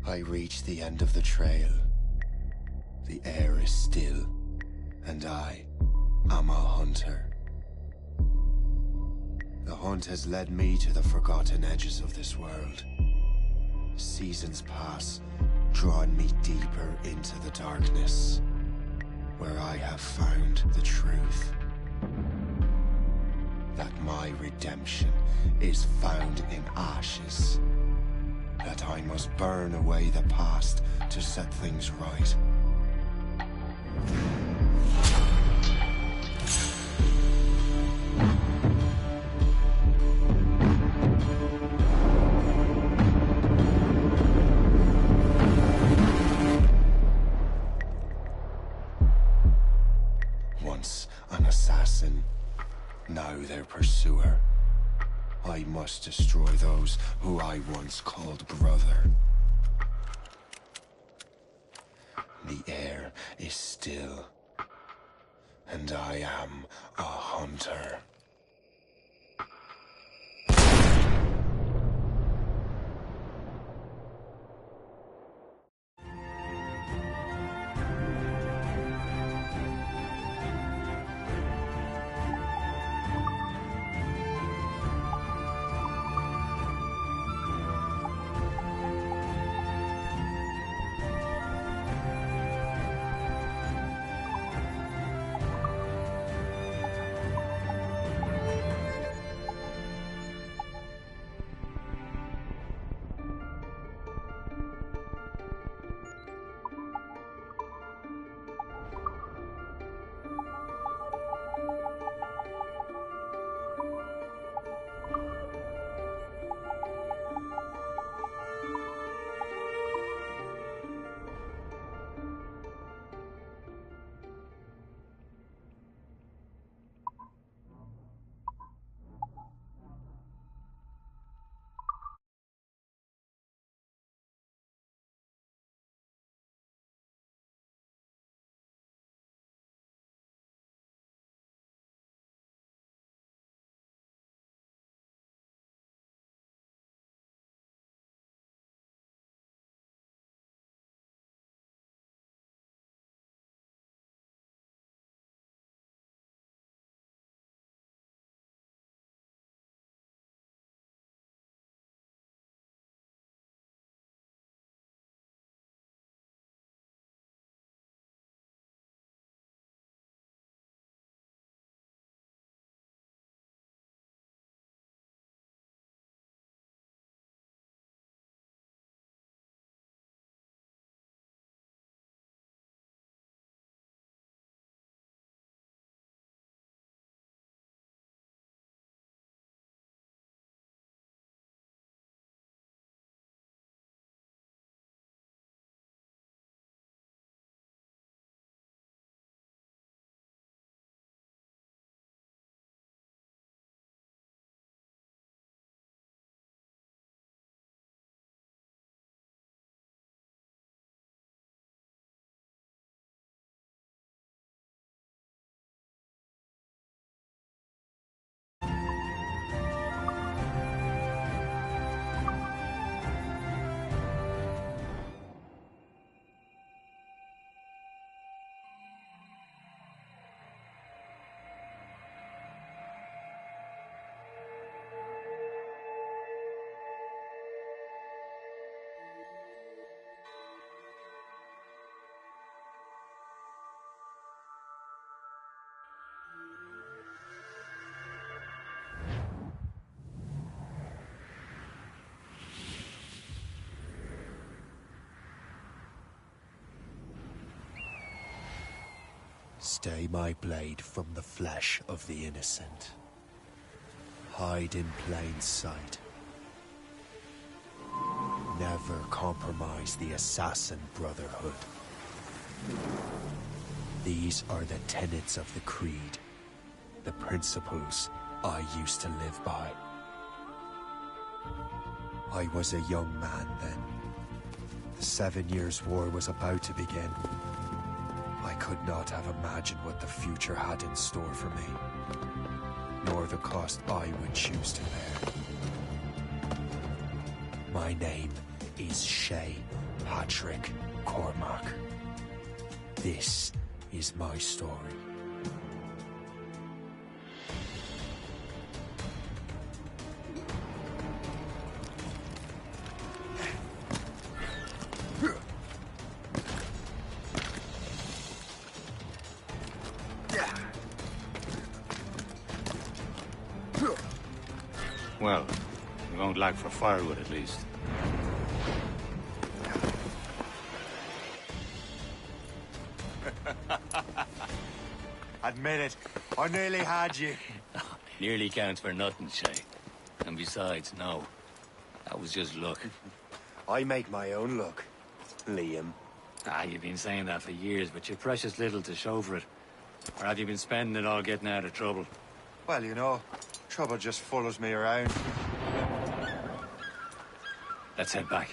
I reach the end of the trail. The air is still, and I am a hunter. The hunt has led me to the forgotten edges of this world. Seasons pass, drawing me deeper into the darkness, where I have found the truth. That my redemption is found in ashes. That I must burn away the past to set things right. Once an assassin, now their pursuer. I must destroy those who I once called brother. The air is still, and I am a hunter. Stay my blade from the flesh of the innocent. Hide in plain sight. Never compromise the Assassin Brotherhood. These are the tenets of the Creed, the principles I used to live by. I was a young man then. The 7 Years' War was about to begin. I could not have imagined what the future had in store for me, nor the cost I would choose to bear. My name is Shay Patrick Cormac. This is my story. Well, we won't lack for firewood at least. Admit it, I nearly had you. Nearly counts for nothing, Shay. And besides, no. That was just luck. I make my own luck, Liam. Ah, you've been saying that for years, but you've precious little to show for it. Or have you been spending it all getting out of trouble? Well, you know, trouble just follows me around. Let's head back.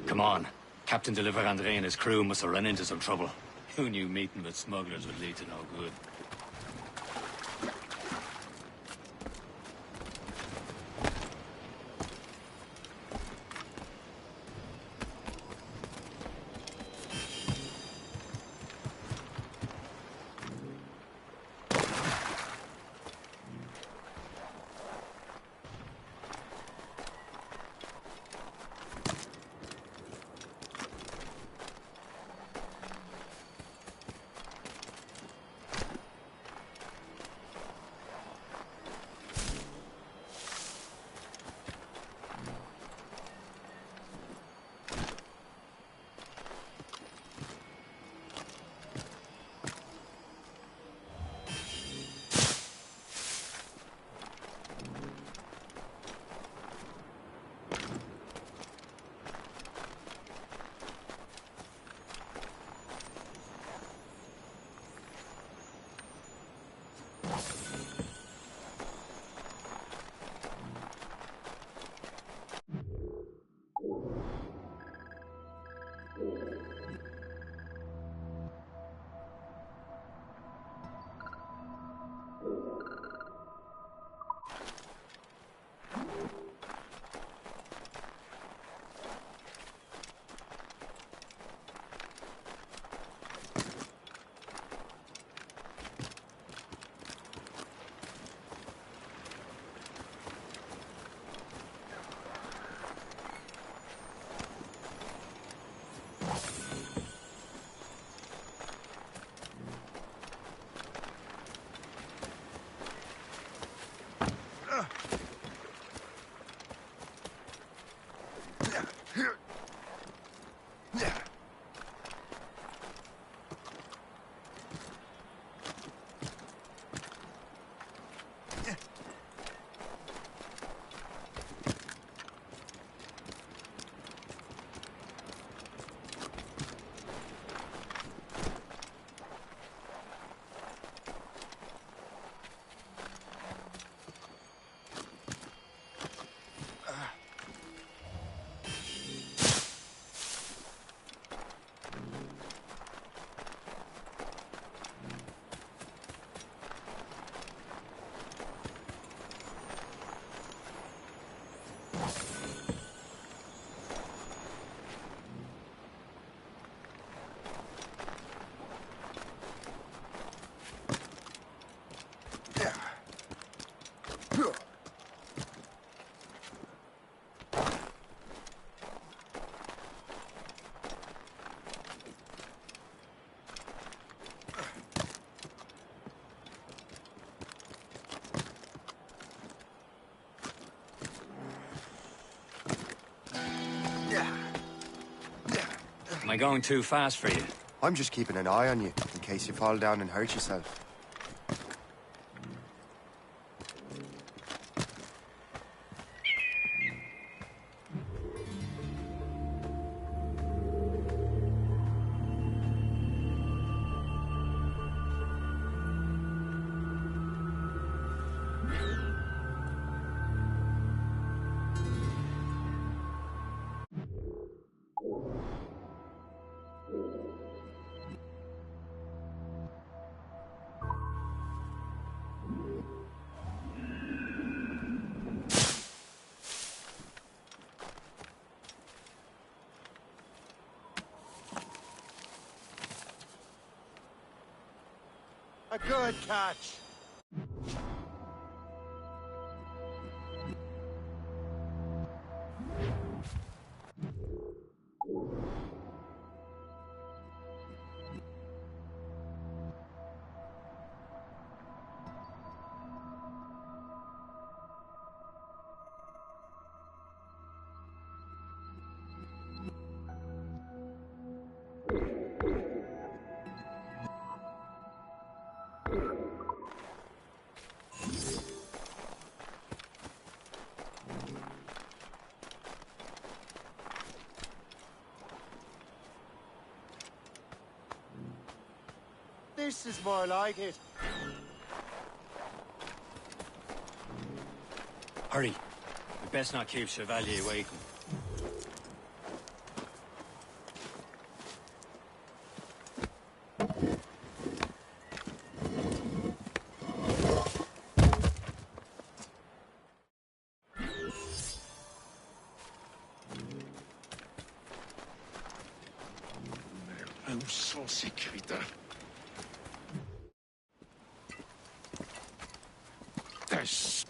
Come on. Captain de Andre and his crew must have run into some trouble. Who knew meeting with smugglers would lead to no good? Am I going too fast for you? I'm just keeping an eye on you, in case you fall down and hurt yourself. A good catch. This is more like it. Hurry. We best not keep Chevalier waiting. Où sont ces crétins?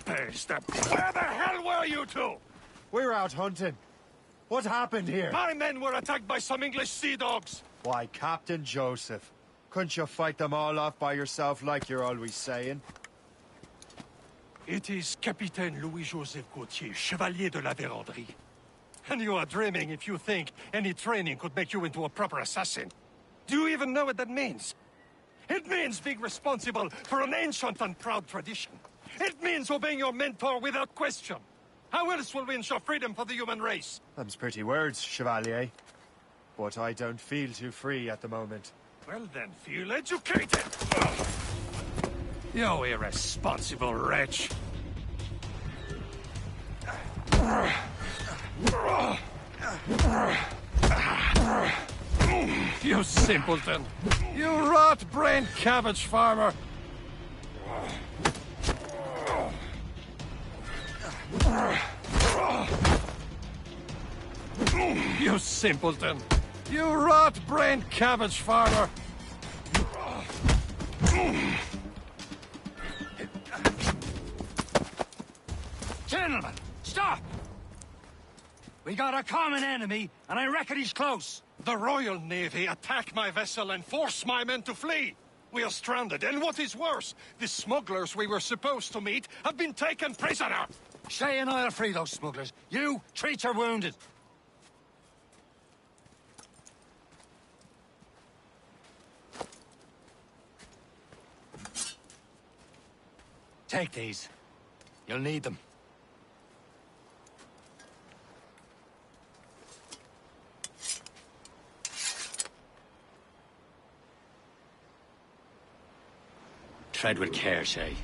Where the hell were you two? We're out hunting. What happened here? My men were attacked by some English sea dogs. Why, Captain Joseph. Couldn't you fight them all off by yourself like you're always saying? It is Capitaine Louis-Joseph Gauthier, Chevalier de la Vérendrye. And you are dreaming if you think any training could make you into a proper assassin. Do you even know what that means? It means being responsible for an ancient and proud tradition. It means obeying your mentor without question. How else will we ensure freedom for the human race? Them's pretty words, Chevalier. But I don't feel too free at the moment. Well then, feel educated! You irresponsible wretch! You simpleton! You rot-brained cabbage farmer! You simpleton! You rot-brained cabbage farmer! Gentlemen, stop! We got a common enemy, and I reckon he's close. The Royal Navy attack my vessel and force my men to flee. We are stranded, and what is worse, the smugglers we were supposed to meet have been taken prisoner. Shay and I'll free those smugglers. You, treat your wounded. Take these. You'll need them. Tread with care, Shay.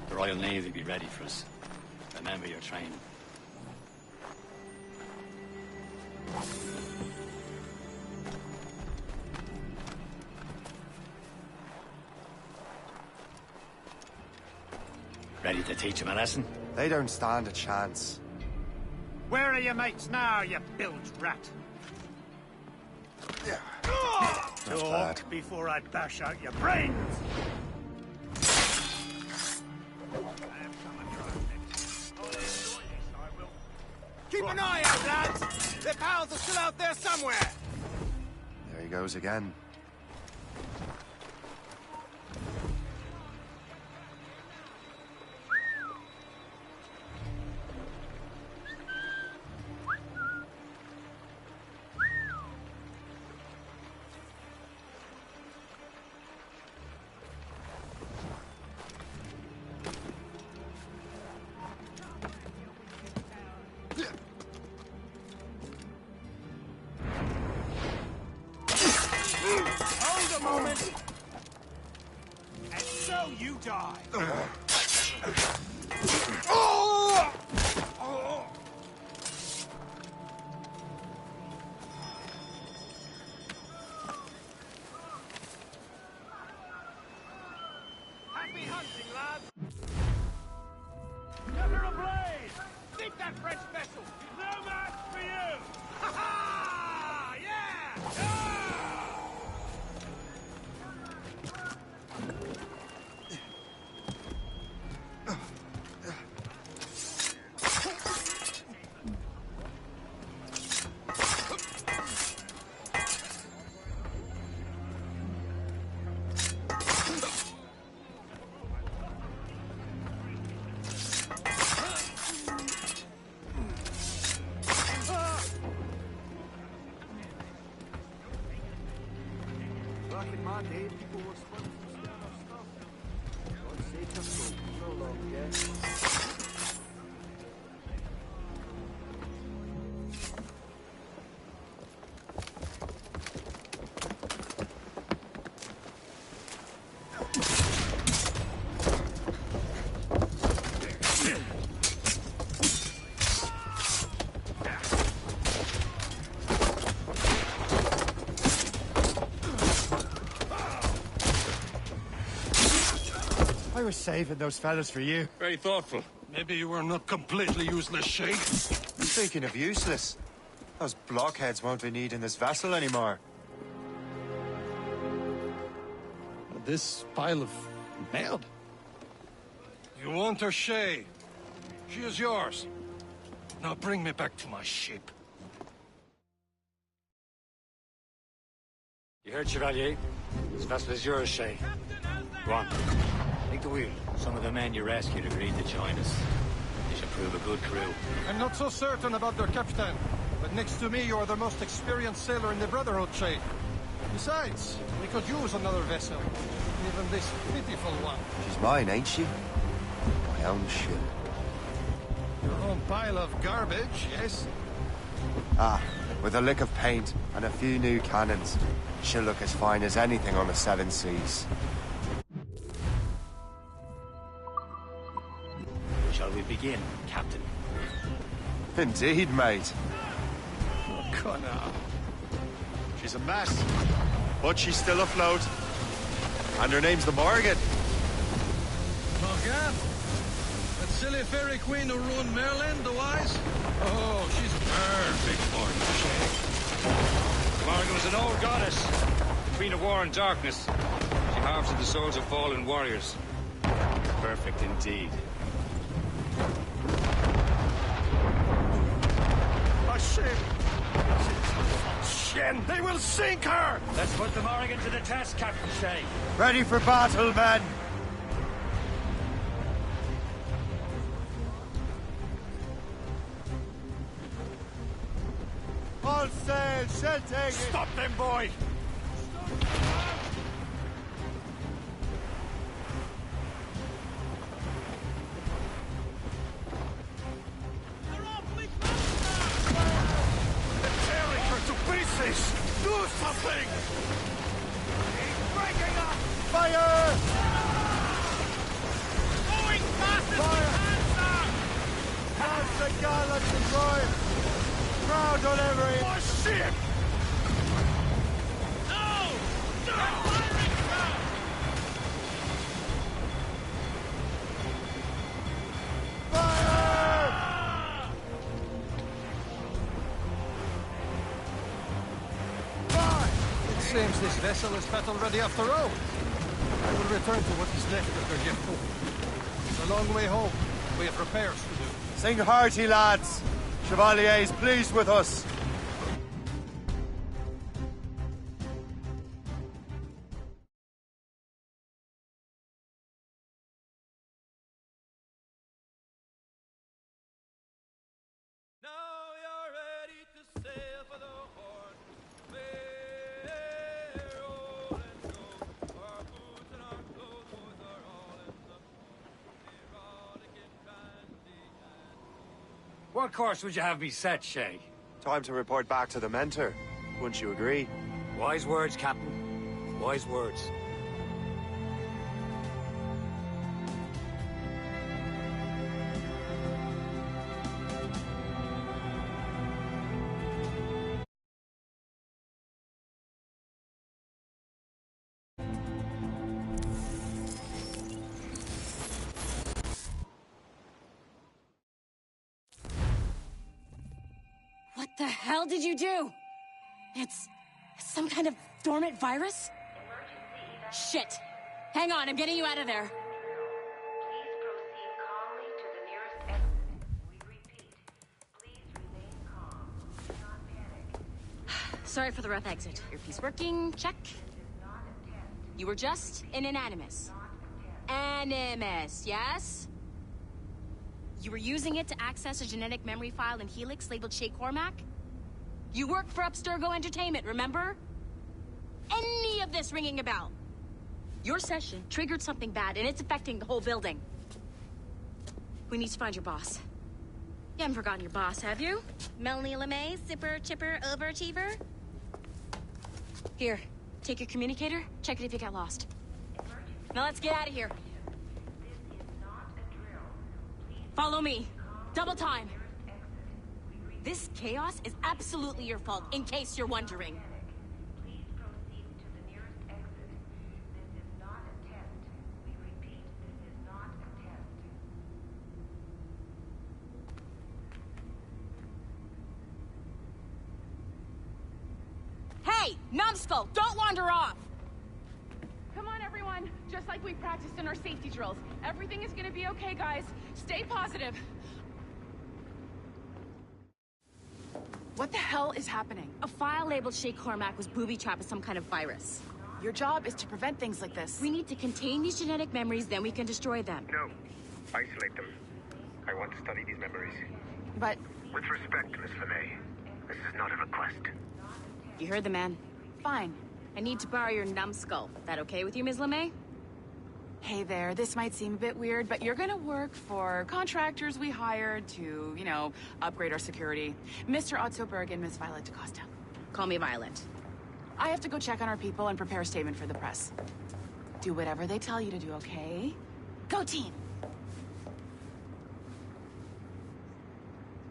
The Royal Navy will be ready for us. Remember your training. Ready to teach him a lesson? They don't stand a chance. Where are your mates now, you bilged rat? Talk before I bash out your brains! Keep an eye out, lads! Their pals are still out there somewhere! There he goes again. Hold a moment! And so you die! Happy hunting, lads! Never ablaze! Think that French vessel is no match for you! Ha ha! Yeah! I was saving those fellas for you. Very thoughtful. Maybe you were not completely useless, Shay. Speaking of useless, those blockheads won't be needing this vessel anymore. This pile of mud? You want her, Shay? She is yours. Now bring me back to my ship. You heard, Chevalier? This vessel is yours, Shay. Go on. Take the wheel. Some of the men you rescued agreed to join us. They should prove a good crew. I'm not so certain about their captain, but next to me, you're the most experienced sailor in the Brotherhood, Shay. Besides, we could use another vessel. Even this pitiful one. She's mine, ain't she? My own ship. Your own pile of garbage, yes? Ah, with a lick of paint and a few new cannons, she'll look as fine as anything on the seven seas. Shall we begin, Captain? Indeed, mate. Oh, Connor. She's a mess, but she's still afloat. And her name's the Morgan. Morgan? That silly fairy queen who ruined Merlin, the wise? Oh, she's perfect for you, Shay. Morgan was an old goddess. Queen of war and darkness. She harvested the souls of fallen warriors. Perfect indeed. A ship! Shen, they will sink her! Let's put the Morgan to the test, Captain Shay. Ready for battle, men! All sail, shell taking! Stop them, boy! Do something! He's breaking up! Fire! Going fast as Fire! we can, sir! That's the gallant destroyer! Crowd on every... My ship! No! They're firing, sir! Fire! It seems this vessel is battle-ready after all. I will return to what is left of her yet. It's a long way home. We have repairs to do. Sing hearty, lads. Chevalier's pleased with us. Now you're ready to sail for the horn. We're old and go. Our boots and our clothes, boys, are all in the moon. We're rollicking, brandy and... What course would you have me set, Shay? Time to report back to the mentor. Wouldn't you agree? Wise words, Captain. Wise words. What the hell did you do? It's some kind of dormant virus? Shit! Hang on, I'm getting you out of there. Please proceed calmly to the nearest exit. We repeat, please remain calm. Do not panic. Sorry for the rough exit. Earpiece working, check. Not attempt. You were just an animus. Animus, yes? You were using it to access a genetic memory file in Helix labeled Shay Cormac? You worked for Abstergo Entertainment, remember? Any of this ringing a bell? Your session triggered something bad, and it's affecting the whole building. We need to find your boss. You haven't forgotten your boss, have you? Melanie LeMay, zipper, chipper, overachiever? Here, take your communicator, check it if you get lost. Now let's get out of here. This is not a drill. Please Follow me. Double time. exit. We repeat, This chaos is absolutely your fault, in case you're wondering. please proceed to the nearest exit. This is not a test. We repeat, this is not a test. Hey, numbskull, don't wander off! Come on, everyone. Just like we practiced in our safety drills. Everything is gonna be okay, guys. Stay positive. What the hell is happening? A file labeled Shay Cormac was booby-trapped with some kind of virus. Your job is to prevent things like this. We need to contain these genetic memories, then we can destroy them. No. Isolate them. I want to study these memories. But With respect, Miss LeMay, this is not a request. You heard the man. fine. I need to borrow your numbskull. That okay with you, Ms. LeMay? Hey there, this might seem a bit weird, but you're gonna work for contractors we hired to, upgrade our security. Mr. Otto Berg and Miss Violet DaCosta. Call me Violent. I have to go check on our people and prepare a statement for the press. Do whatever they tell you to do, okay? Go team!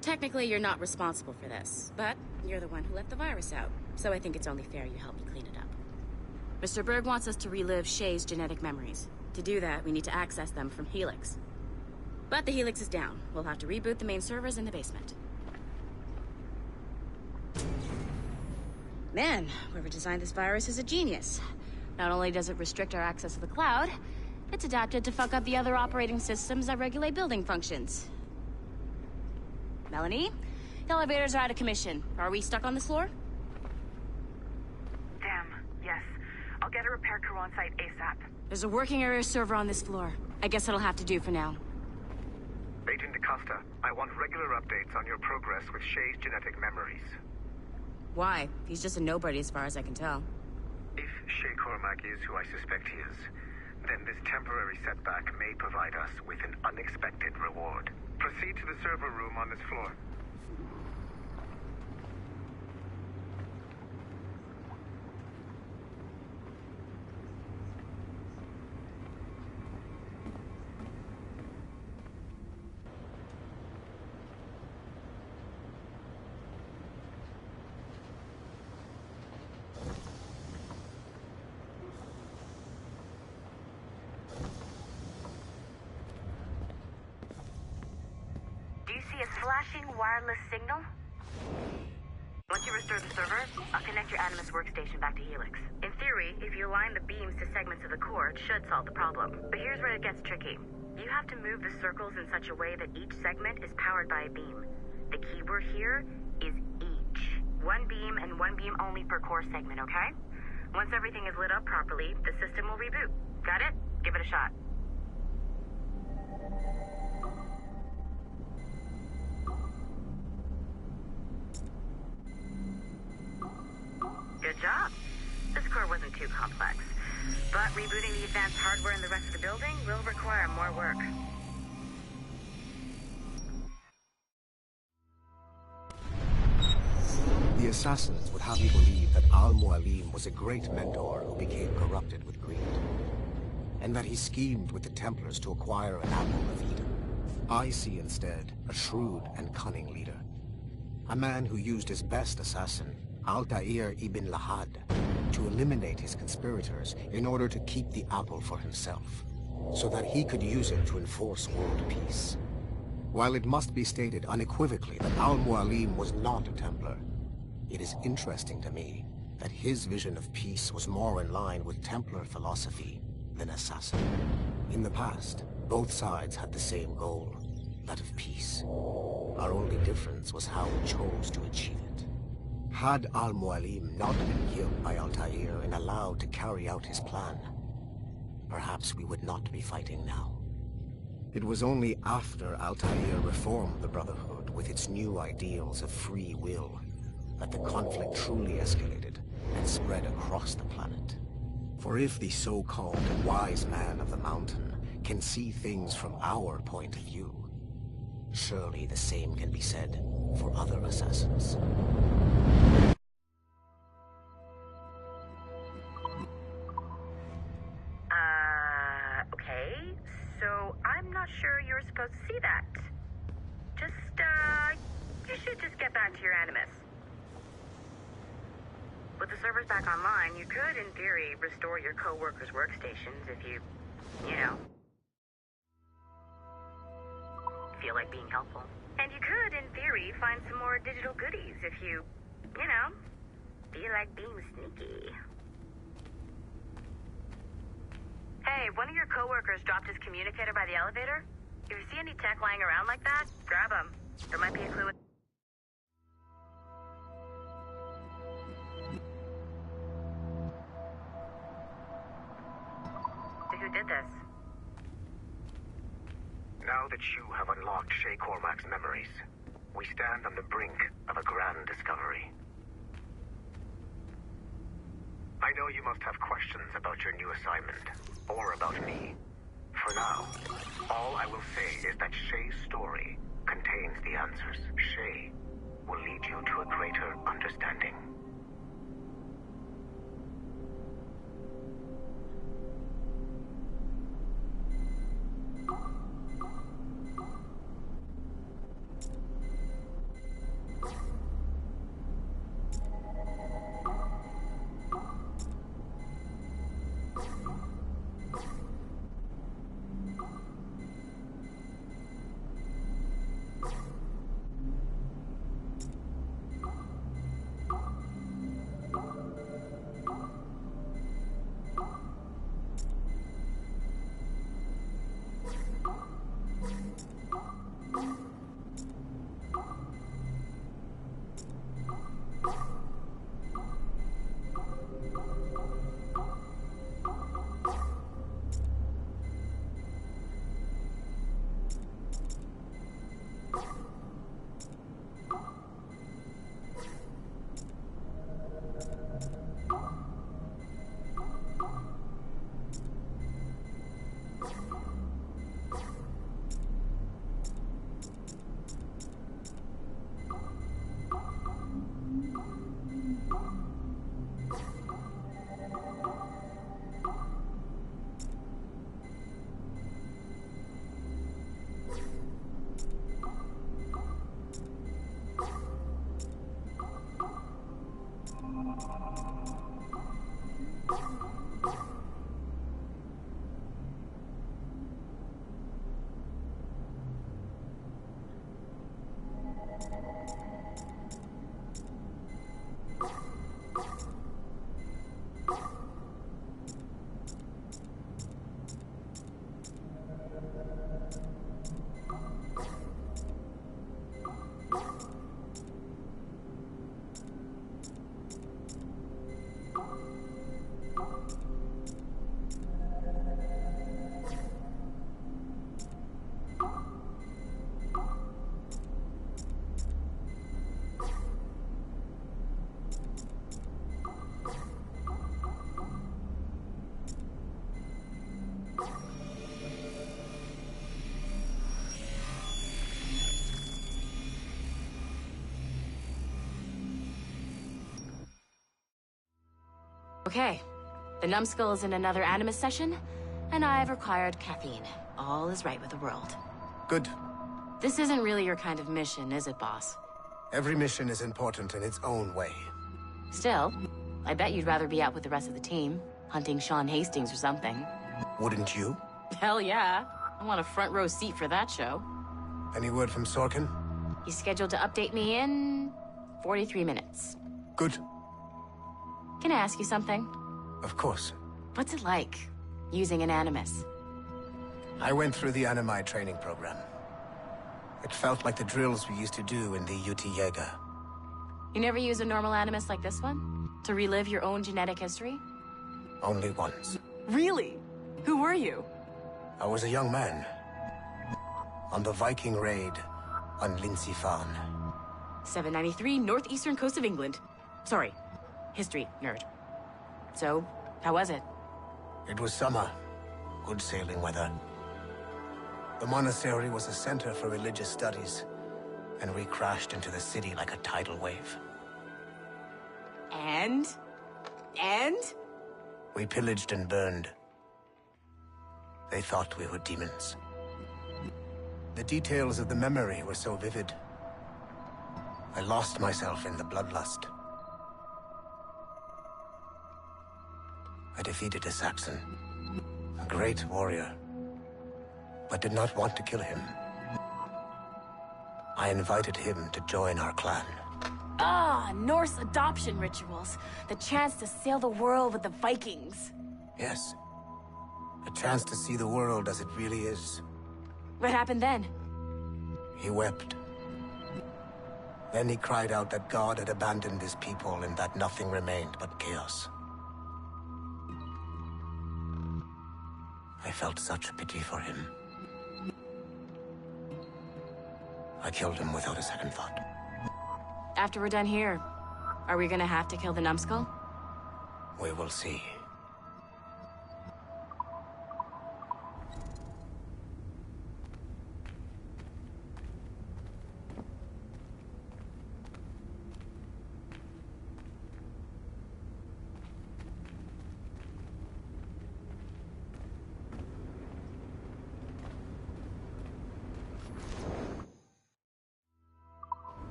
Technically, you're not responsible for this, but you're the one who let the virus out. So I think it's only fair you help me clean it up. Mr. Berg wants us to relive Shay's genetic memories. To do that, we need to access them from Helix. But the Helix is down. We'll have to reboot the main servers in the basement. Man, whoever designed this virus is a genius. Not only does it restrict our access to the cloud, it's adapted to fuck up the other operating systems that regulate building functions. Melanie? The elevators are out of commission. Are we stuck on this floor? Damn, yes. I'll get a repair crew on site ASAP. There's a working area server on this floor. I guess that'll have to do for now. Agent DaCosta, I want regular updates on your progress with Shay's genetic memories. Why? He's just a nobody as far as I can tell. If Shay Cormac is who I suspect he is, then this temporary setback may provide us with an unexpected reward. Proceed to the server room on this floor. Do you see a flashing wireless signal? Once you restore the server, I'll connect your Animus workstation back to Helix. In theory, if you align the beams to segments of the core, it should solve the problem. But here's where it gets tricky. You have to move the circles in such a way that each segment is powered by a beam. The keyword here is each. One beam and one beam only per core segment, okay? Once everything is lit up properly, the system will reboot. Got it? Give it a shot. Good job. This core wasn't too complex. But rebooting the advanced hardware in the rest of the building will require more work. The assassins would have you believe that Al-Mualim was a great mentor who became corrupted with greed, and that he schemed with the Templars to acquire an apple of Eden. I see instead a shrewd and cunning leader. A man who used his best assassin, Altair ibn Lahad, to eliminate his conspirators in order to keep the apple for himself, so that he could use it to enforce world peace. While it must be stated unequivocally that Al-Mualim was not a Templar, it is interesting to me that his vision of peace was more in line with Templar philosophy than assassin. In the past, both sides had the same goal, that of peace. Our only difference was how we chose to achieve it. Had Al-Mualim not been killed by Altair and allowed to carry out his plan, perhaps we would not be fighting now. It was only after Altair reformed the Brotherhood with its new ideals of free will that the conflict truly escalated and spread across the planet. For if the so-called wise man of the mountain can see things from our point of view, surely the same can be said for other assassins. Okay. So I'm not sure you were supposed to see that. You should just get back to your Animus. With the servers back online, you could, in theory, restore your co-workers' workstations if you feel like being helpful. And you could, in theory, find some more digital goodies if you feel like being sneaky. Hey, one of your co-workers dropped his communicator by the elevator. If you see any tech lying around like that, grab them. There might be a clue. So who did this? Now that you have unlocked Shay Cormac's memories, we stand on the brink of a grand discovery. I know you must have questions about your new assignment, or about me. For now, all I will say is that Shay's story contains the answers. Shay will lead you to a greater understanding. Okay, the numbskull is in another Animus session, and I've required caffeine. All is right with the world. Good. This isn't really your kind of mission, is it, boss? Every mission is important in its own way. Still, I bet you'd rather be out with the rest of the team, hunting Sean Hastings or something. Wouldn't you? Hell yeah. I want a front row seat for that show. Any word from Sorkin? He's scheduled to update me in 43 minutes. Good. Can I ask you something? Of course. What's it like, using an Animus? I went through the Animi training program. It felt like the drills we used to do in the UT Jaeger. You never use a normal Animus like this one? To relive your own genetic history? Only once. Really? Who were you? I was a young man. On the Viking raid on Lindsey Farm. 793, northeastern coast of England. Sorry, history nerd. So, how was it? It was summer. Good sailing weather. The monastery was a center for religious studies, and we crashed into the city like a tidal wave. And? We pillaged and burned. They thought we were demons. The details of the memory were so vivid. I lost myself in the bloodlust. I defeated a Saxon, a great warrior, but did not want to kill him. I invited him to join our clan. Ah, Norse adoption rituals. The chance to sail the world with the Vikings. Yes. A chance to see the world as it really is. What happened then? He wept. Then he cried out that God had abandoned his people and that nothing remained but chaos. I felt such pity for him. I killed him without a second thought. After we're done here, are we gonna have to kill the numbskull? We will see.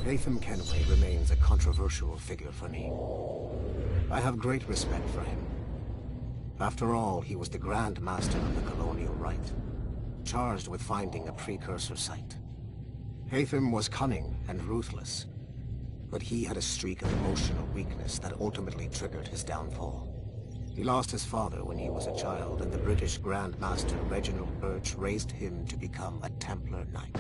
Latham Kenway remains a controversial figure for me. I have great respect for him. After all, he was the Grand Master of the Colonial Rite, charged with finding a precursor site. Latham was cunning and ruthless, but he had a streak of emotional weakness that ultimately triggered his downfall. He lost his father when he was a child, and the British Grand Master Reginald Birch raised him to become a Templar Knight.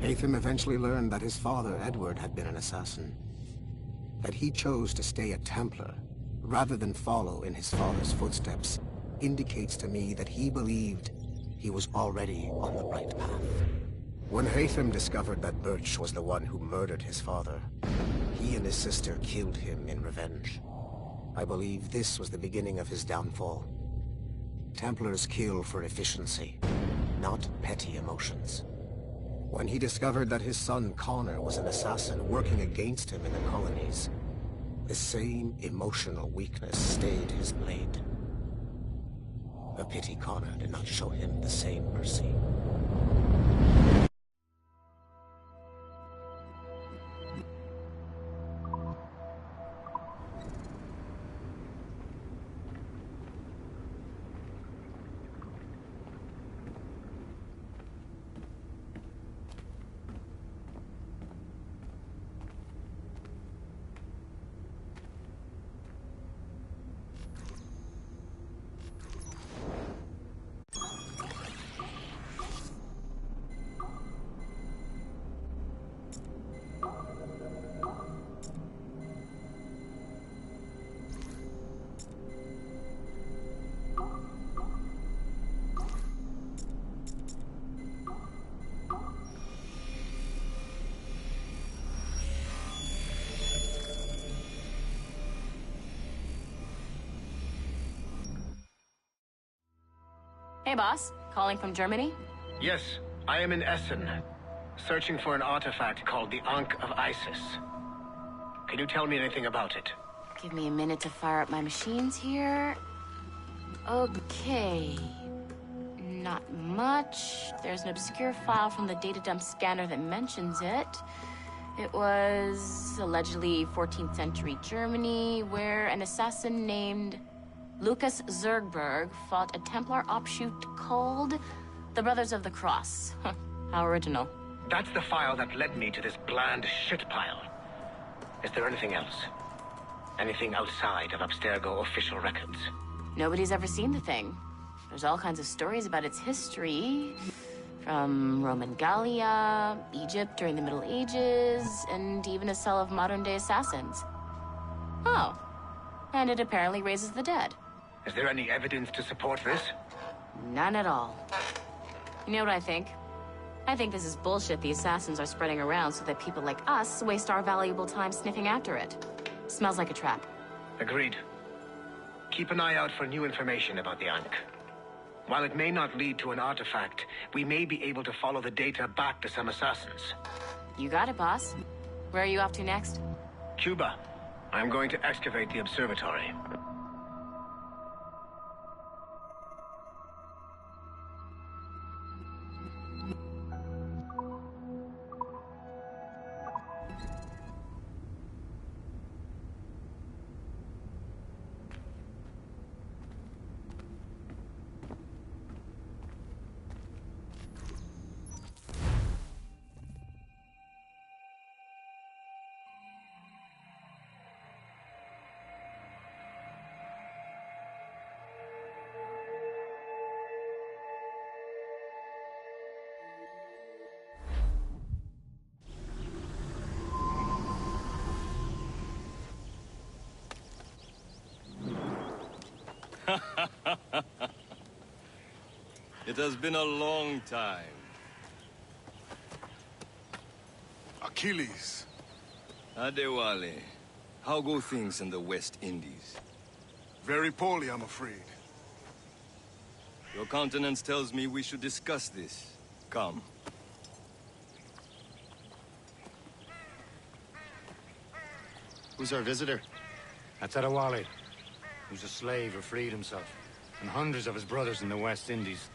Latham eventually learned that his father, Edward, had been an assassin. That he chose to stay a Templar, rather than follow in his father's footsteps, indicates to me that he believed he was already on the right path. When Latham discovered that Birch was the one who murdered his father, he and his sister killed him in revenge. I believe this was the beginning of his downfall. Templars kill for efficiency, not petty emotions. When he discovered that his son Connor was an assassin working against him in the colonies, the same emotional weakness stayed his blade. A pity Connor did not show him the same mercy. Hey, boss. Calling from Germany? Yes, I am in Essen, searching for an artifact called the Ankh of Isis. Can you tell me anything about it? Give me a minute to fire up my machines here. Okay. Not much. There's an obscure file from the data dump scanner that mentions it. It was allegedly 14th century Germany, where an assassin named Lucas Zergberg fought a Templar offshoot called the Brothers of the Cross. How original. That's the file that led me to this bland shit pile. Is there anything else? Anything outside of Abstergo official records? Nobody's ever seen the thing. There's all kinds of stories about its history. From Roman Gallia, Egypt during the Middle Ages, and even a cell of modern-day assassins. Oh. And it apparently raises the dead. Is there any evidence to support this? None at all. You know what I think? I think this is bullshit the assassins are spreading around so that people like us waste our valuable time sniffing after it. Smells like a trap. Agreed. Keep an eye out for new information about the Ankh. While it may not lead to an artifact, we may be able to follow the data back to some assassins. You got it, boss. Where are you off to next? Cuba. I'm going to excavate the observatory. It has been a long time. Achilles. Adewale, how go things in the West Indies? Very poorly, I'm afraid. Your countenance tells me we should discuss this. Come. Who's our visitor? That's Adewale, who's a slave who freed himself, and hundreds of his brothers in the West Indies.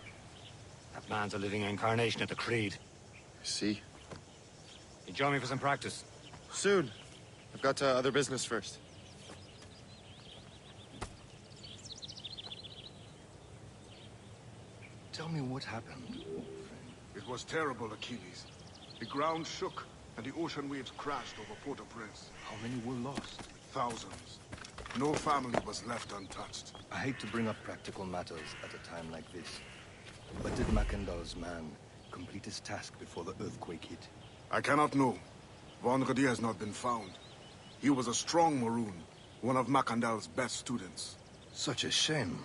That man's a living incarnation of the Creed. See? You join me for some practice? Soon. I've got other business first. Tell me what happened. It was terrible, Achilles. The ground shook, and the ocean waves crashed over Port-au-Prince. How many were lost? Thousands. No family was left untouched. I hate to bring up practical matters at a time like this. But did Mackandal's man complete his task before the earthquake hit? I cannot know. Vonredi has not been found. He was a strong Maroon, one of Mackandal's best students. Such a shame.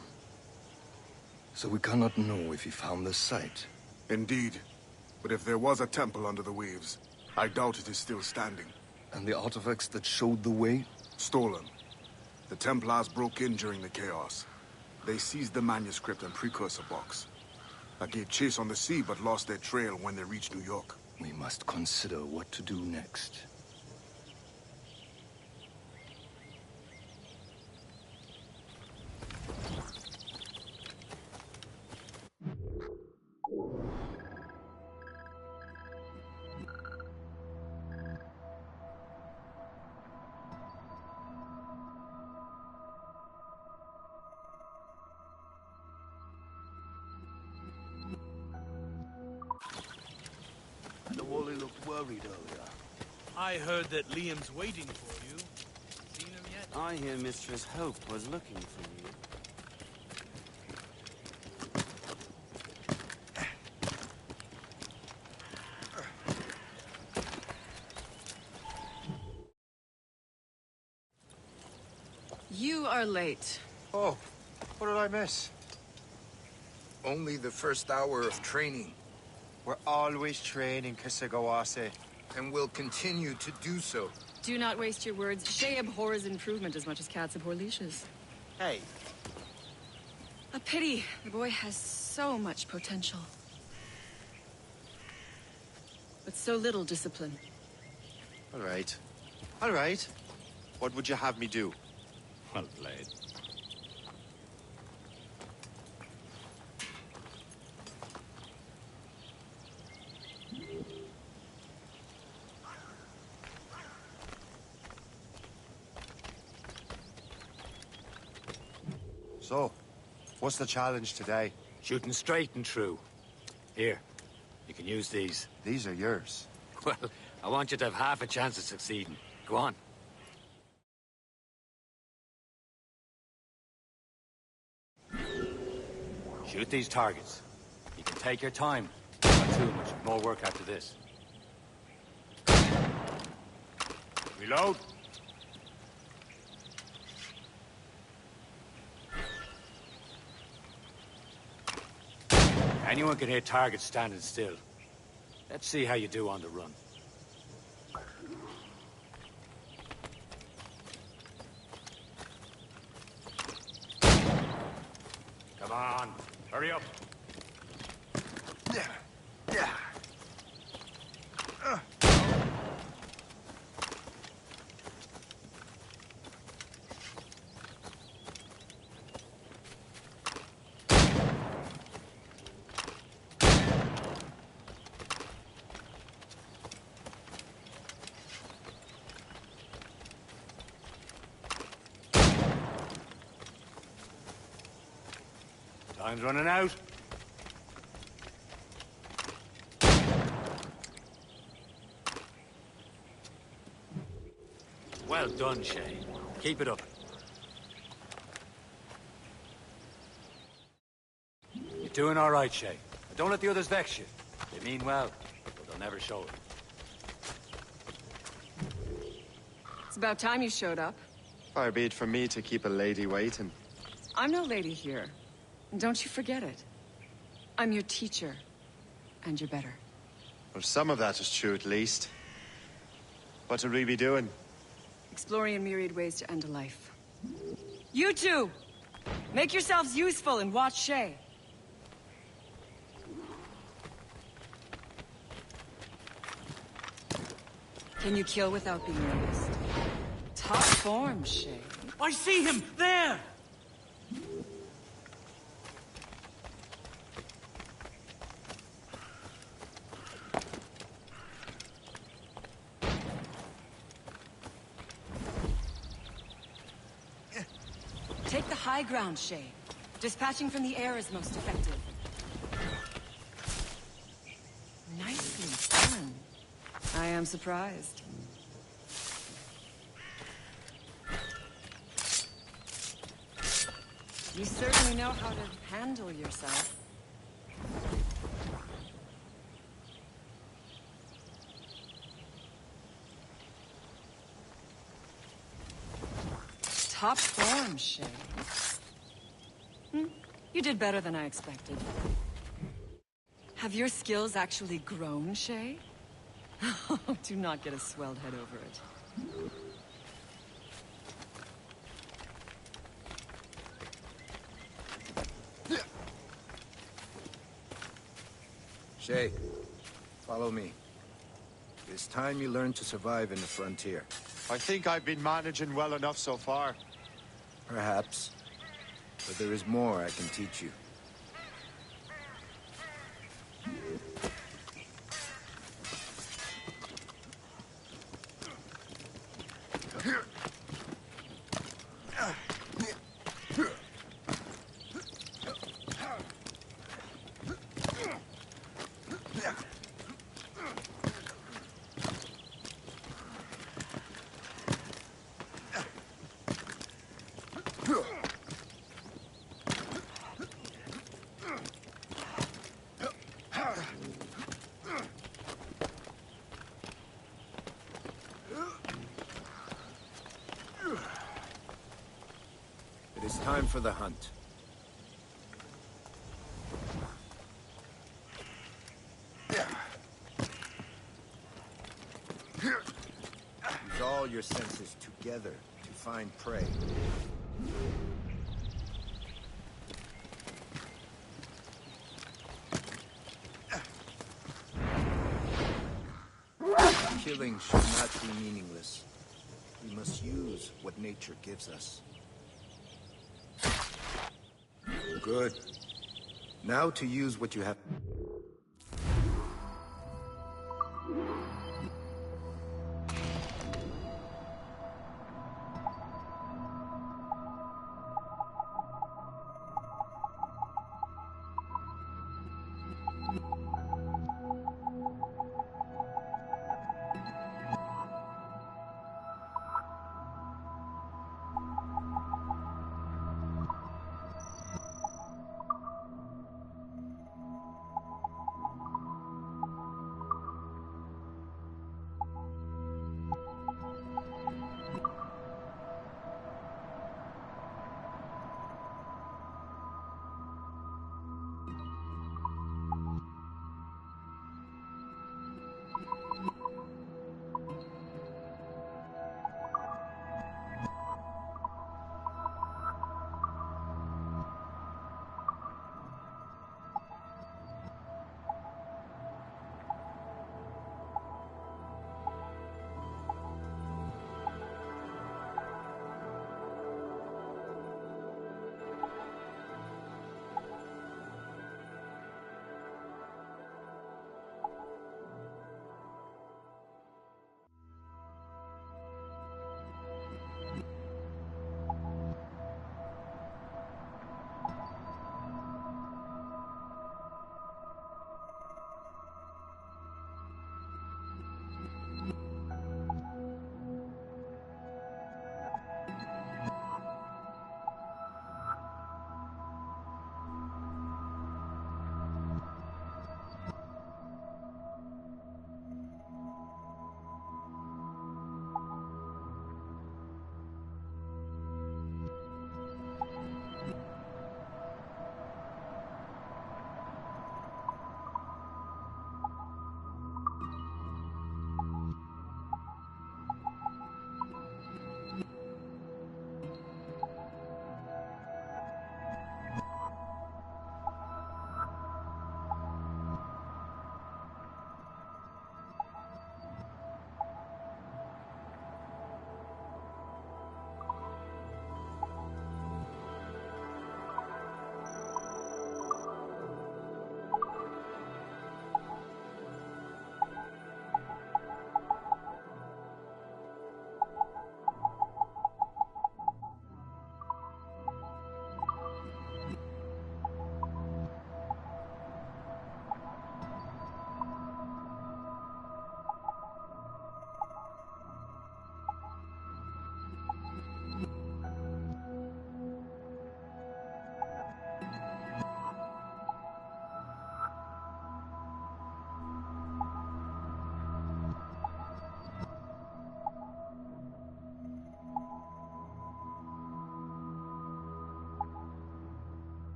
So we cannot know if he found the site. Indeed. But if there was a temple under the waves, I doubt it is still standing. And the artifacts that showed the way? Stolen. The Templars broke in during the chaos. They seized the manuscript and precursor box. I gave chase on the sea, but lost their trail when they reached New York. We must consider what to do next. Wally looked worried earlier. I heard that Liam's waiting for you. Seen him yet? I hear Mistress Hope was looking for you. You are late. Oh, what did I miss? Only the first hour of training. We're always training, Kisagawase. And will continue to do so. Do not waste your words. Shay abhors improvement as much as cats abhor leashes. Hey. A pity. The boy has so much potential. But so little discipline. All right. All right. What would you have me do? Well played. So, what's the challenge today? Shooting straight and true. Here, you can use these. These are yours. Well, I want you to have half a chance of succeeding. Go on. Shoot these targets. You can take your time. Not too much. More work after this. Reload. Anyone can hit targets standing still. Let's see how you do on the run. Come on, hurry up. Yeah. Time's running out. Well done, Shay. Keep it up. You're doing all right, Shay. Don't let the others vex you. They mean well, but they'll never show it. It's about time you showed up. Far be it from me to keep a lady waiting. I'm no lady here. And don't you forget it. I'm your teacher. And you're better. Well, some of that is true at least. What would we be doing? Exploring a myriad ways to end a life. You two! Make yourselves useful and watch Shay. Can you kill without being noticed? Top form, Shay. I see him! There! Take the high ground, Shay. Dispatching from the air is most effective. Nicely done. I am surprised. You certainly know how to handle yourself. Top form, Shay. You did better than I expected. Have your skills actually grown, Shay? Do not get a swelled head over it. Shay, follow me. It's time you learn to survive in the frontier. I think I've been managing well enough so far. Perhaps. But there is more I can teach you. It is time for the hunt. Use all your senses together to find prey. Killing should not be meaningless. We must use what nature gives us. Good. Now to use what you have.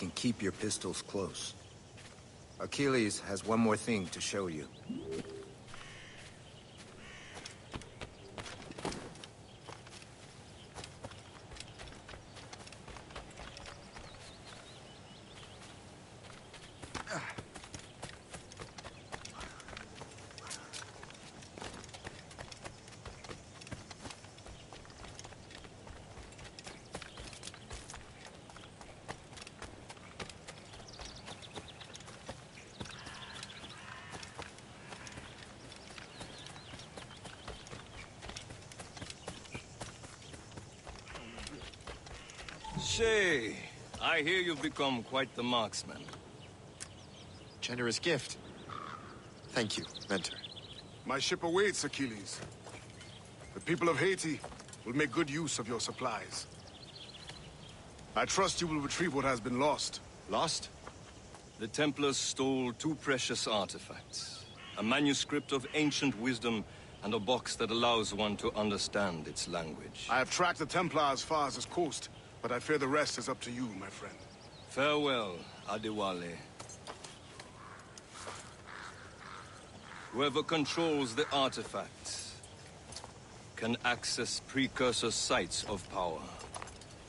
can keep your pistols close. Achilles has one more thing to show you. Shay, I hear you've become quite the marksman. Generous gift. Thank you, mentor. My ship awaits, Achilles. The people of Haiti will make good use of your supplies. I trust you will retrieve what has been lost. Lost? The Templars stole 2 precious artifacts. A manuscript of ancient wisdom and a box that allows one to understand its language. I have tracked the Templar as far as this coast, but I fear the rest is up to you, my friend. Farewell, Adewale. Whoever controls the artifacts can access precursor sites of power.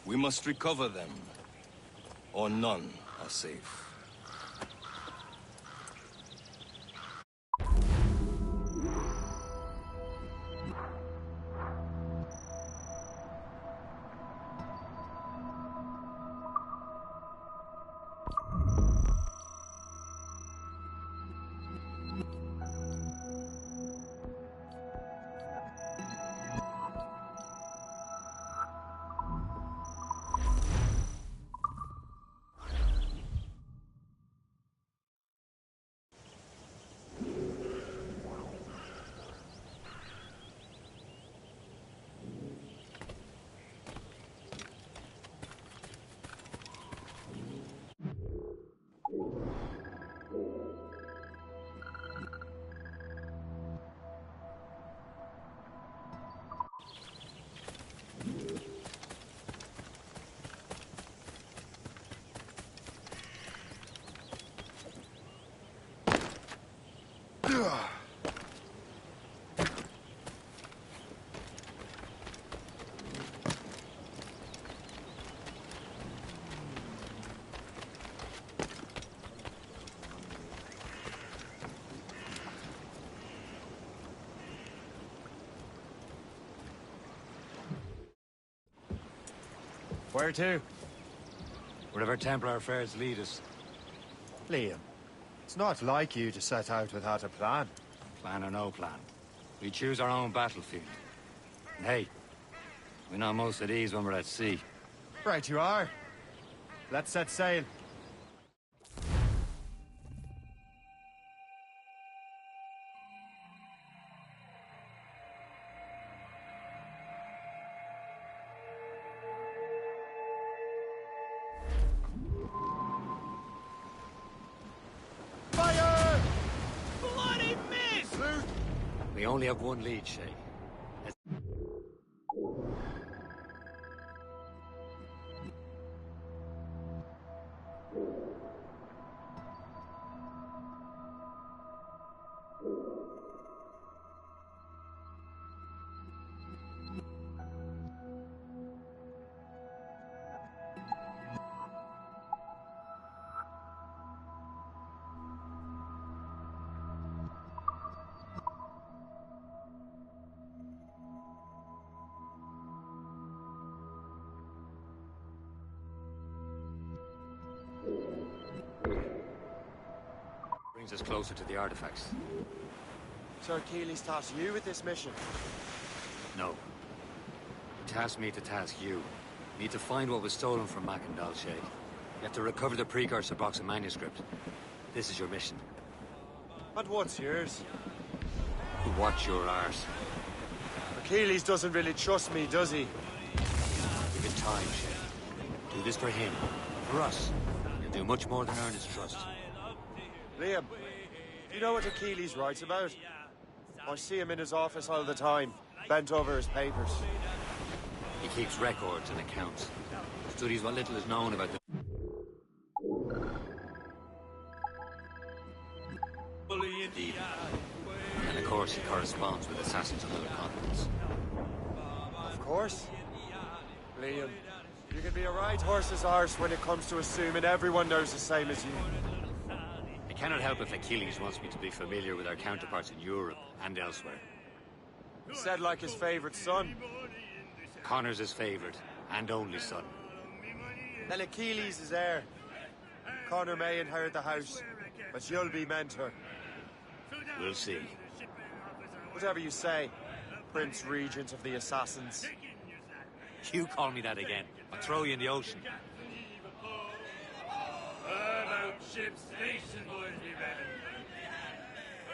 We must recover them, or none are safe. Where to? Wherever Templar affairs lead us. Liam, it's not like you to set out without a plan. Plan or no plan. We choose our own battlefield. And hey, we're not most at ease when we're at sea. Right you are. Let's set sail. Fire! Bloody miss! We only have one lead, Shay. Brings us closer to the artifacts. So Achilles tasked you with this mission? No. He tasked me to task you. You need to find what was stolen from Mackandal, Shay. You have to recover the precursor box of manuscript. This is your mission. And what's yours? Watch your arse. Achilles doesn't really trust me, does he? Give it time, Shay. Do this for him. For us. You'll do much more than earn his trust. Liam, you know what Achilles writes about? I see him in his office all the time, bent over his papers. He keeps records and accounts. Studies what little is known about the... corresponds with assassins on other continents. Of course. Liam, you can be a right horse's arse when it comes to assuming everyone knows the same as you. I cannot help if Achilles wants me to be familiar with our counterparts in Europe and elsewhere. Said like his favorite son. Connor's his favorite and only son. Then Achilles is heir. Connor may inherit the house, but you'll be mentor. We'll see. Whatever you say, Prince Regent of the Assassins. You call me that again, I'll throw you in the ocean. About ships, station, boys, be ready.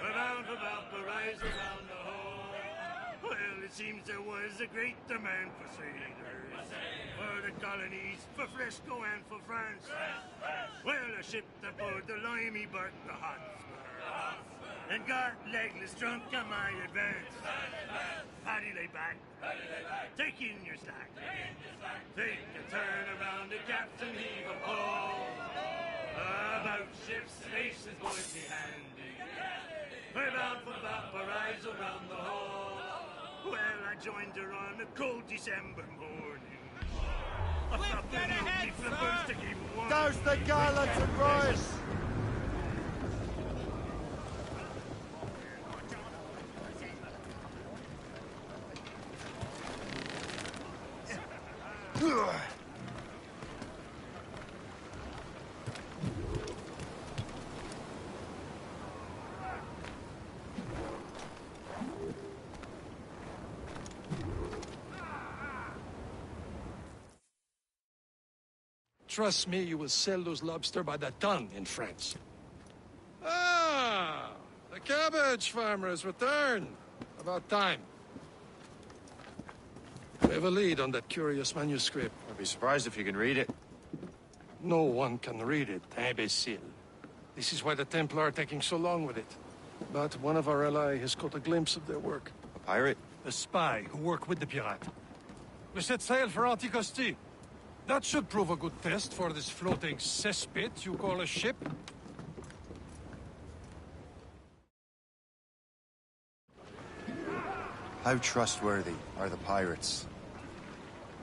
We're bound for Valparaiso round the hole. Well, it seems there was a great demand for sailors. For the colonies, for Frisco and for France. Well, a ship that bore the limey bark, the Hotspur. And got legless drunk on my advance. Paddy lay back, take in your slack. Take a turn around the captain, heave a pole. About ships, stations, boys, be handy. We're bound for Valparaiso round the hole. Well, I joined her on a cold December morning. I thought the lonely flippers to keep warm. Douse the gallants and rise! Trust me, you will sell those lobster by the ton in France. Ah, the cabbage farmer has returned. About time. We have a lead on that curious manuscript. I'd be surprised if you can read it. No one can read it, imbecile. This is why the Templar are taking so long with it. But one of our allies has caught a glimpse of their work. A pirate? A spy who worked with the pirate. We set sail for Anticosti. That should prove a good test for this floating cesspit you call a ship. How trustworthy are the pirates?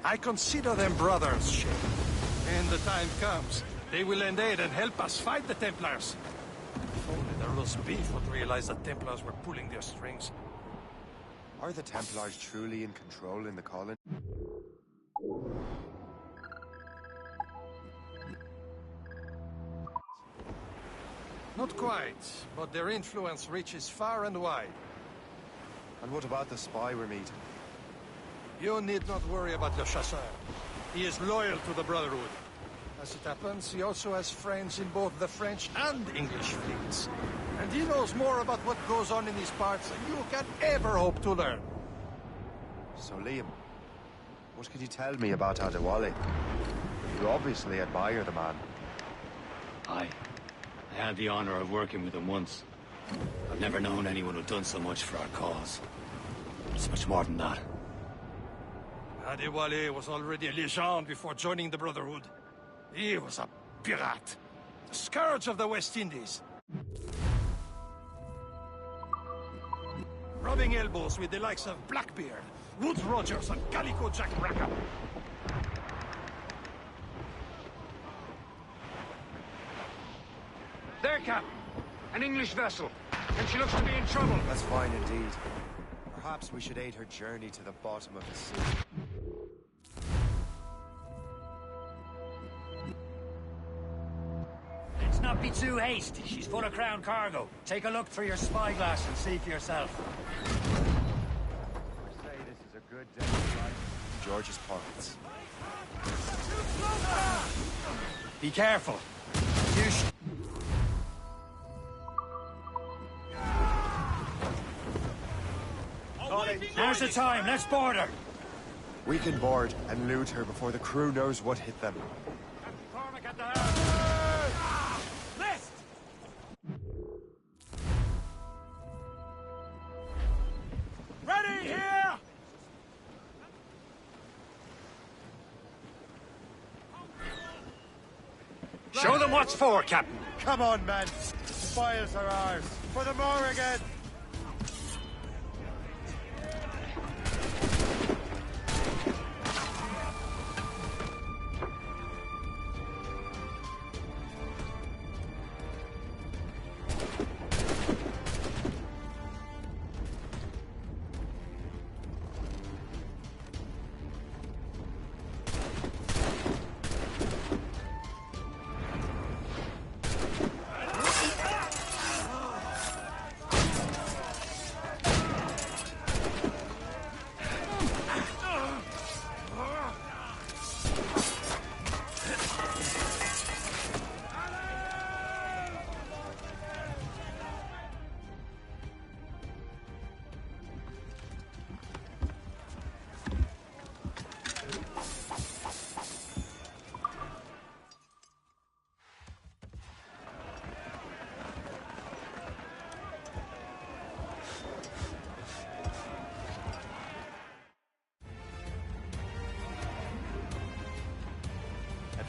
I consider them brothers, Shay. When the time comes, they will lend aid and help us fight the Templars. If only the roast beef would realize the Templars were pulling their strings. Are the Templars truly in control in the colony? Not quite, but their influence reaches far and wide. And what about the spy we're meeting? You need not worry about Le Chasseur. He is loyal to the Brotherhood. As it happens, he also has friends in both the French and English fleets. And he knows more about what goes on in these parts than you can ever hope to learn. So, Liam, what can you tell me about Adewale? You obviously admire the man. I had the honor of working with him once. I've never known anyone who'd done so much for our cause. It's much more than that. Adewale was already a legend before joining the Brotherhood. He was a pirate. The scourge of the West Indies. Rubbing elbows with the likes of Blackbeard, Woodes Rogers, and Calico Jack Rackham. There, Captain. An English vessel. And she looks to be in trouble. That's fine indeed. Perhaps we should aid her journey to the bottom of the sea. Let's not be too hasty. She's full of crown cargo. Take a look through your spyglass and see for yourself. I say this is a good day to ride in George's pockets. Be careful. Now's the time. Let's board her. We can board and loot her before the crew knows what hit them. List! Ready here! Show them what's for, Captain. Come on, men. The spoils are ours. For the Morrigan!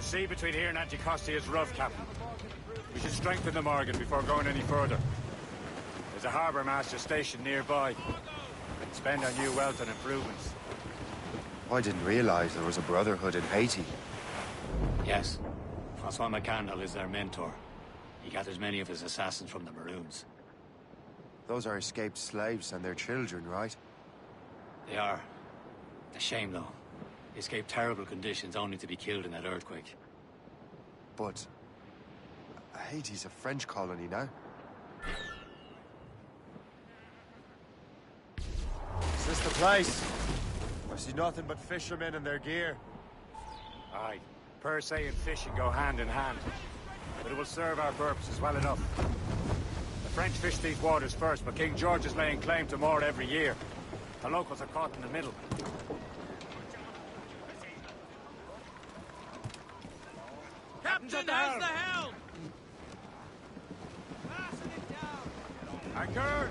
sea between here and Anticosti is rough, Captain. We should strengthen the Morgan before going any further. There's a harbour master station nearby. And spend our new wealth on improvements. I didn't realize there was a brotherhood in Haiti. Yes. Francois McCandle is their mentor. He gathers many of his assassins from the Maroons. Those are escaped slaves and their children, right? They are. A shame, though. They escaped terrible conditions only to be killed in that earthquake. But Haiti's a French colony now. Is this the place? I see nothing but fishermen and their gear. Aye. Per se and fishing go hand in hand. But it will serve our purposes well enough. The French fish these waters first, but King George is laying claim to more every year. The locals are caught in the middle. Captain, how's the helm? Anchor!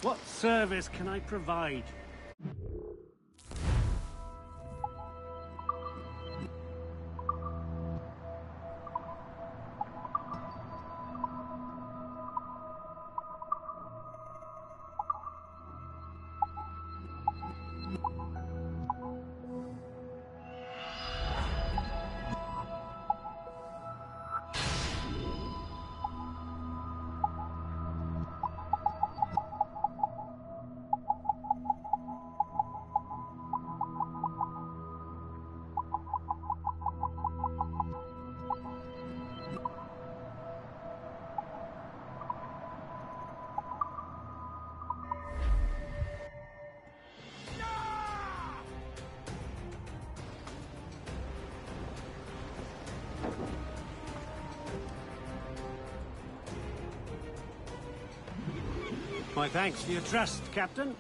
What service can I provide? My thanks for your trust, Captain.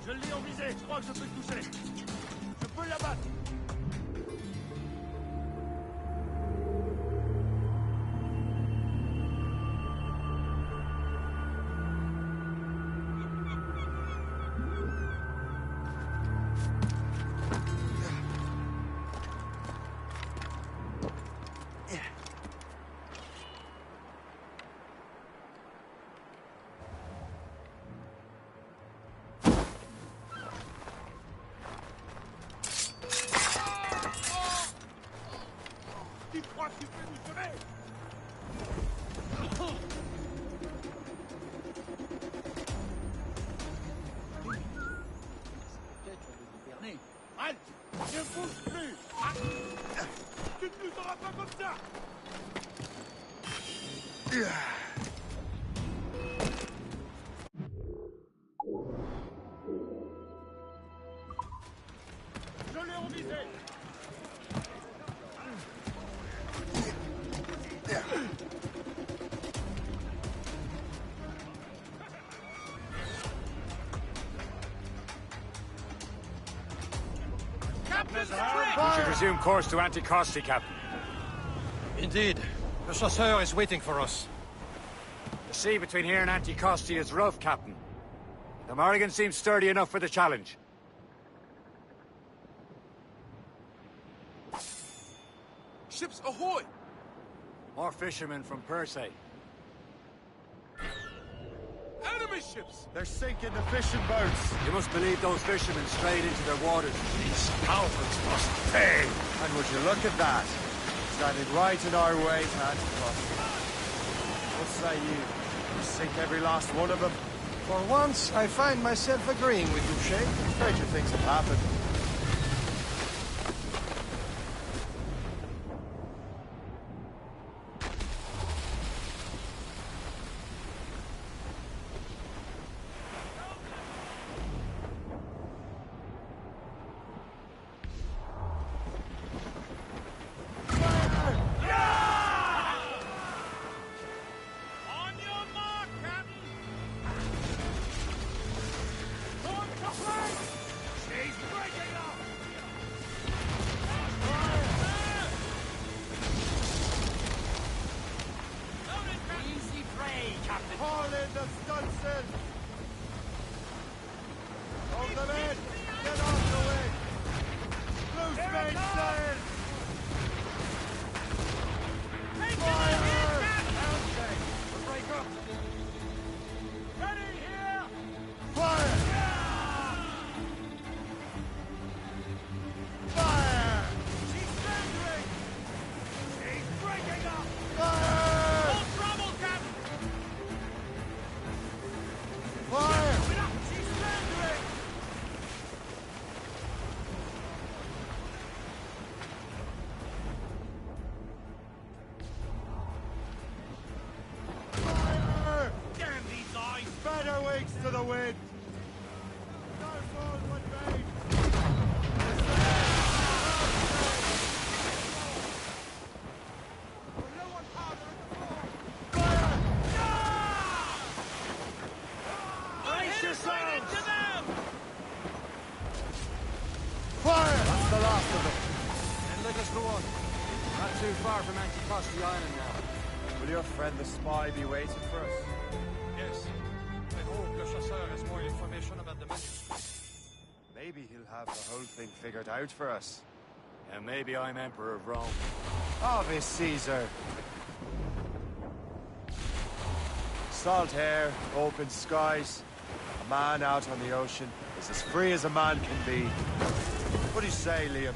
Je l'ai en visée. Je crois que je peux le toucher. Je peux l'abattre. Tu crois que tu peux nous sauver? Halte! Ne bouge plus! Ah. Tu ne nous auras pas comme ça! Je l'ai en visée! We should resume course to Anticosti, Captain. Indeed. The chasseur is waiting for us. The sea between here and Anticosti is rough, Captain. The Morrigan seems sturdy enough for the challenge. Ships ahoy! More fishermen from Persay. Enemy ships! They're sinking the fishing boats. You must believe those fishermen strayed into their waters. These scoundrels must pay! And would you look at that? Standing right in our way to Anticosti. What say you? We sink every last one of them. For once, I find myself agreeing with you, Shay. Stranger things have happened. To the wind! Brace yourselves! Fire! That's the last of them. And let us go on. Not too far from Anticosti Island now. Will your friend the spy be waiting for us? Yes. I hope the chasseur has more information about the manuscript. Maybe he'll have the whole thing figured out for us. And maybe I'm Emperor of Rome. Obvious Caesar. Salt air, open skies. A man out on the ocean is as free as a man can be. What do you say, Liam?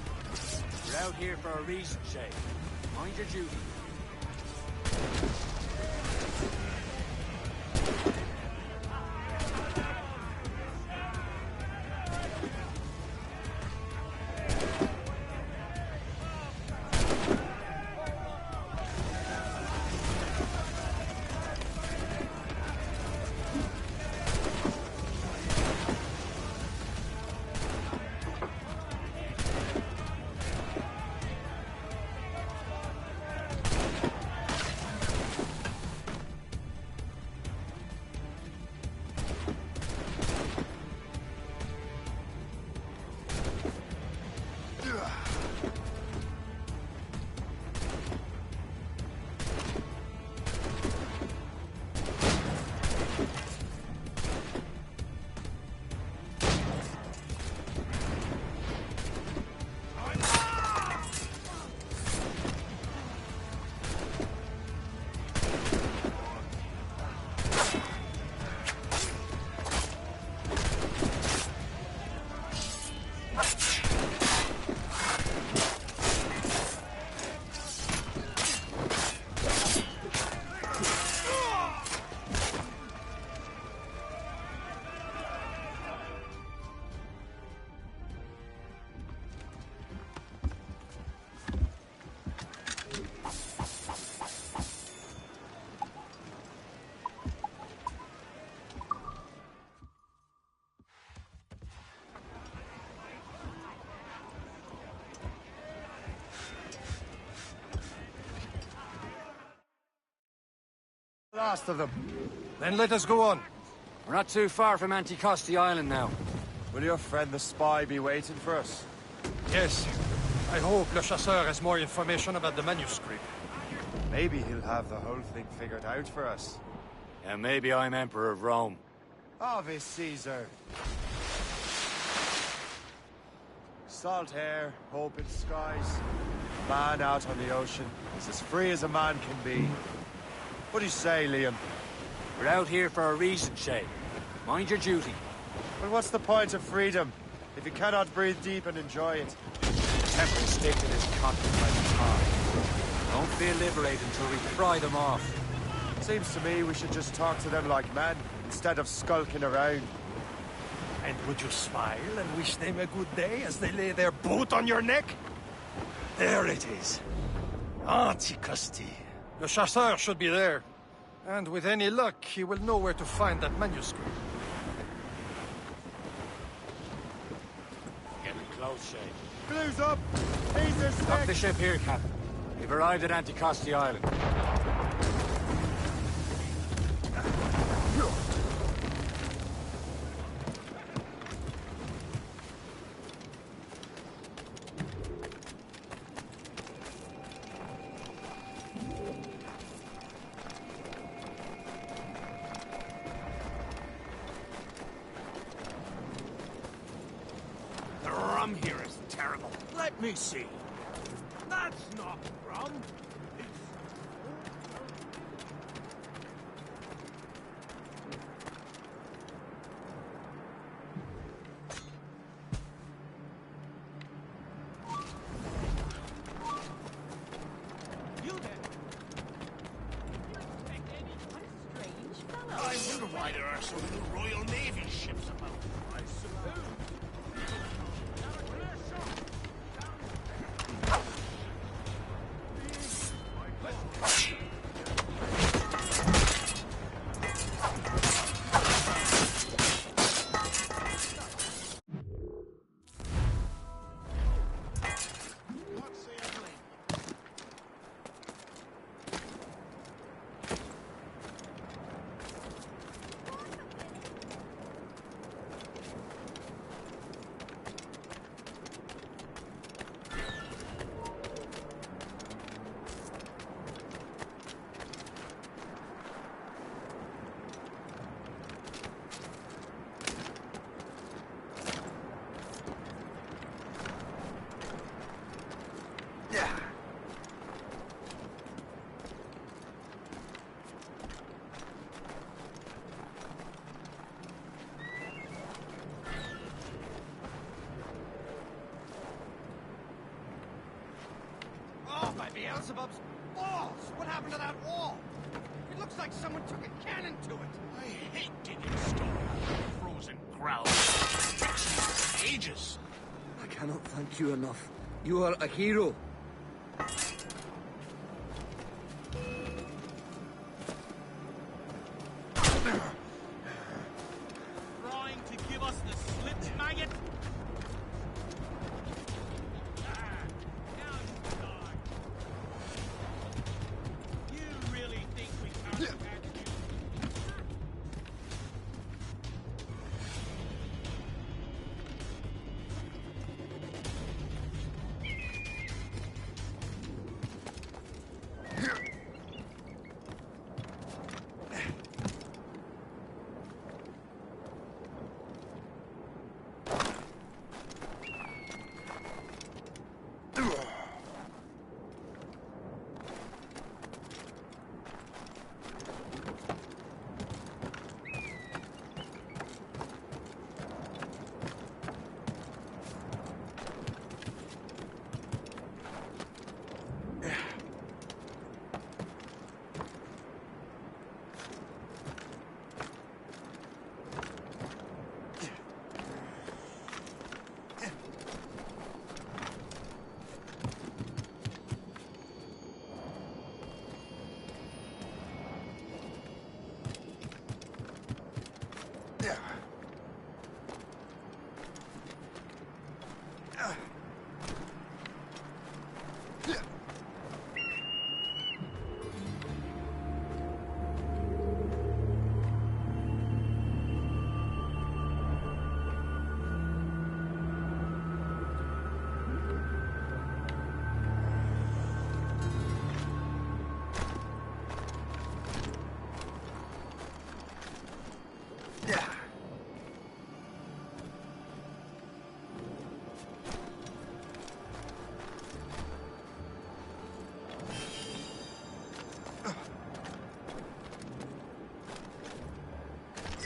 We're out here for a reason, Shay. Mind your duty. last of them. Then let us go on. We're not too far from Anticosti Island now. Will your friend the spy be waiting for us? Yes. I hope Le Chasseur has more information about the manuscript. Maybe he'll have the whole thing figured out for us. And maybe I'm Emperor of Rome. Ave Caesar. Salt air, open skies. A man out on the ocean is as free as a man can be. What do you say, Liam? We're out here for a reason, Shay. Mind your duty. But what's the point of freedom if you cannot breathe deep and enjoy it? Temple stick to this continent like a car. Don't feel liberated until we pry them off. Seems to me we should just talk to them like men, instead of skulking around. And would you smile and wish them a good day as they lay their boot on your neck? There it is. Anticosti. Le Chasseur should be there. And with any luck, he will know where to find that manuscript. Getting close, Shay. Blue's up! Caesar's stick! Dock the ship here, Captain. We've arrived at Anticosti Island. The rum here is terrible. Let me see. That's not rum. I wonder why there are so few Royal Navy ships about. I suppose. Oh, by Beelzebub's balls! What happened to that wall? It looks like someone took a cannon to it. I hate digging stone out of frozen ground. It takes me ages. I cannot thank you enough. You are a hero. Trying to give us the slip, maggot? You really think we can't catch you?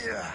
Yeah.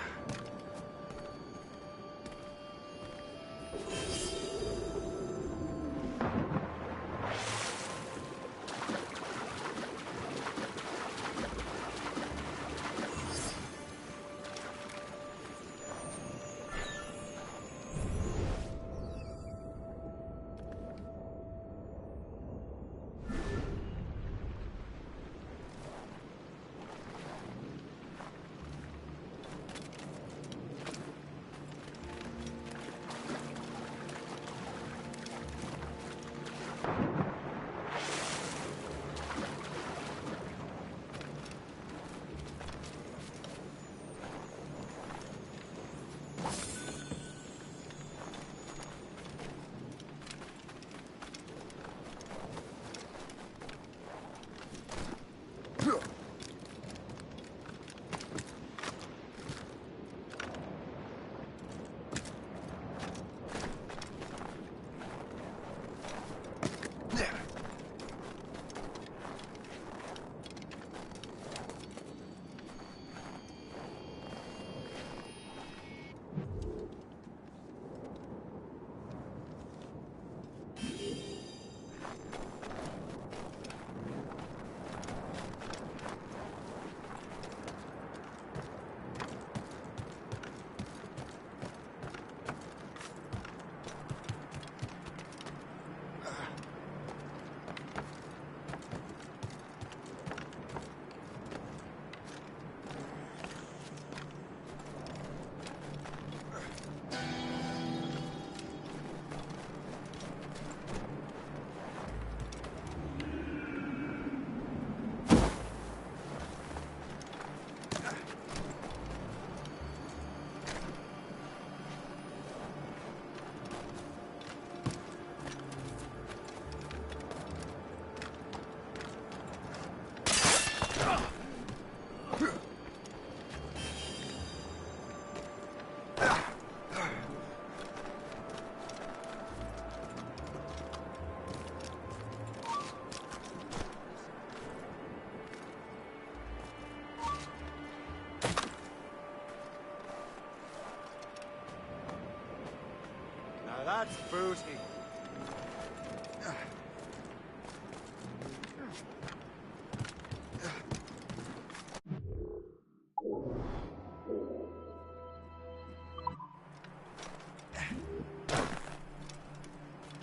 That's booty.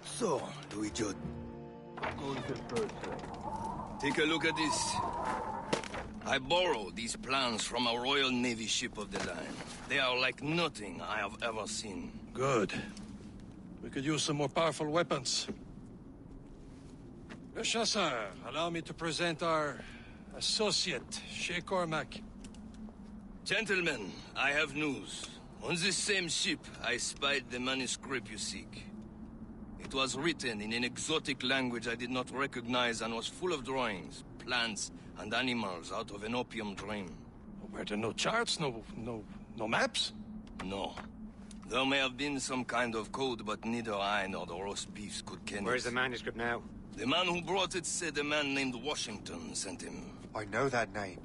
So, Louis Judd. Take a look at this. I borrowed these plans from a Royal Navy ship of the line. They are like nothing I have ever seen. Good. We could use some more powerful weapons. Le Chasseur, allow me to present our associate, Shay Cormac. Gentlemen, I have news. On this same ship, I spied the manuscript you seek. It was written in an exotic language I did not recognize and was full of drawings, plants, and animals out of an opium dream. Were there no charts, no maps? No. There may have been some kind of code, but neither I nor the roast beefs could ken it. Where's the manuscript now? The man who brought it said a man named Washington sent him. I know that name.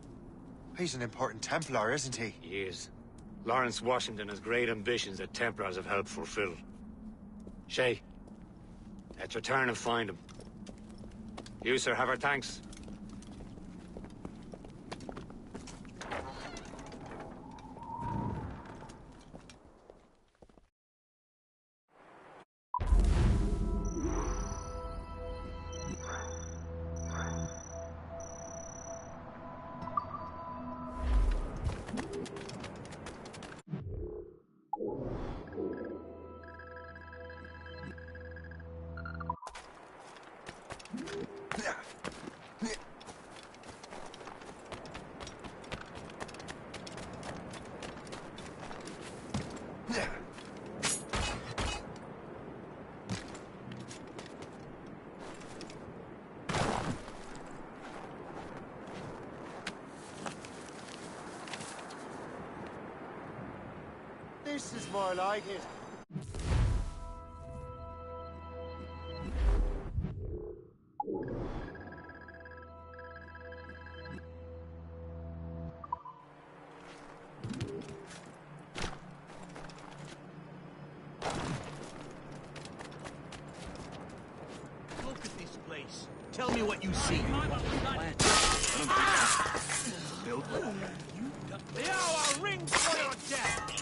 He's an important Templar, isn't he? He is. Lawrence Washington has great ambitions that Templars have helped fulfill. Shay, let's return and find him. You, sir, have our thanks. This is more like it. me what you see. Built. The hour rings for your death.